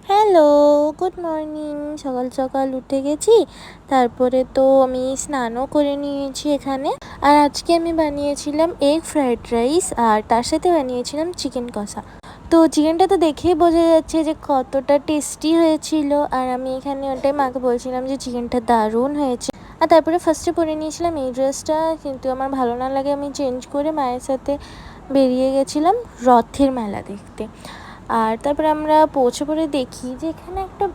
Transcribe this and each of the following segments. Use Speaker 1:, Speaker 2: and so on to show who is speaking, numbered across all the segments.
Speaker 1: Hello, good morning. সকাল সকাল উঠে গেছি, তারপরে তো আমি স্নানও করে নিয়েছি এখানে। আর আজকে আমি বানিয়েছিলাম এগ ফ্রাইড রাইস, আর তার সাথে বানিয়েছিলাম চিকেন কষা। তো চিকেনটা তো দেখেই বোঝা যাচ্ছে যে কতটা টেস্টি হয়েছিল। আর আমি এখানে ওটাই মাকে বলছিলাম যে চিকেনটা দারুণ হয়েছে। আর তারপরে ফার্স্টে পরে নিয়েছিলাম এই ড্রেসটা, কিন্তু আমার ভালো না লাগে আমি চেঞ্জ করে মায়ের সাথে বেরিয়ে গেছিলাম রথের মেলা দেখতে। আর তারপরে আমরা পৌঁছে পড়ে দেখি যে এখানে একটা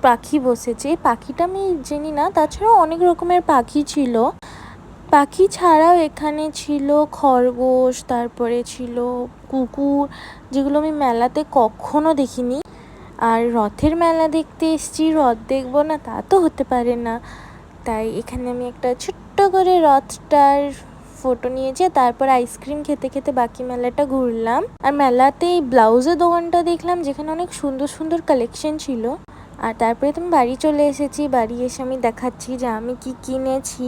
Speaker 1: পাখি বসেছে। পাখিটা আমি চিনি না, তাছাড়াও অনেক রকমের পাখি ছিল। পাখি ছাড়াও এখানে ছিল খরগোশ, তারপরে ছিল কুকুর, যেগুলো আমি মেলাতে কখনো দেখিনি। আর রথের মেলা দেখতে এসেছি, রথ দেখবো না তা তো হতে পারে না। তাই এখানে আমি একটা ছোট্ট করে রথটার ফটো নিয়েছি, তারপর আইসক্রিম খেতে খেতে বাকি মেলাটা ঘুরলাম। আর মেলাতে এই ব্লাউজের দোকানটা দেখলাম, যেখানে অনেক সুন্দর সুন্দর কালেকশন ছিল। আর তারপরে তুমি বাড়ি চলে এসেছি, বাড়ি এসে আমি দেখাচ্ছি যে আমি কি কিনেছি।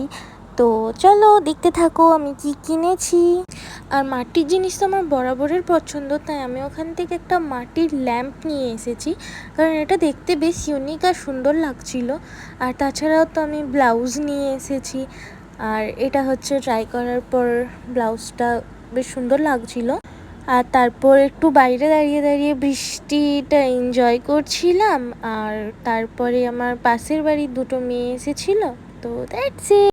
Speaker 1: তো চলো দেখতে থাকো আমি কি কিনেছি। আর মাটির জিনিস তো আমার বরাবরের পছন্দ, তাই আমি ওখান থেকে একটা মাটির ল্যাম্প নিয়ে এসেছি, কারণ এটা দেখতে বেশ ইউনিক আর সুন্দর লাগছিল। আর তাছাড়াও তো আমি ব্লাউজ নিয়ে এসেছি, আর এটা হচ্ছে ট্রাই করার পর ব্লাউজটা বেশ সুন্দর লাগছিল। আর তারপর একটু বাইরে দাঁড়িয়ে দাঁড়িয়ে বৃষ্টিটা এনজয় করছিলাম। আর তারপরে আমার পাশের বাড়ির দুটো মেয়ে এসেছিলো, তো দ্যাটস ইট।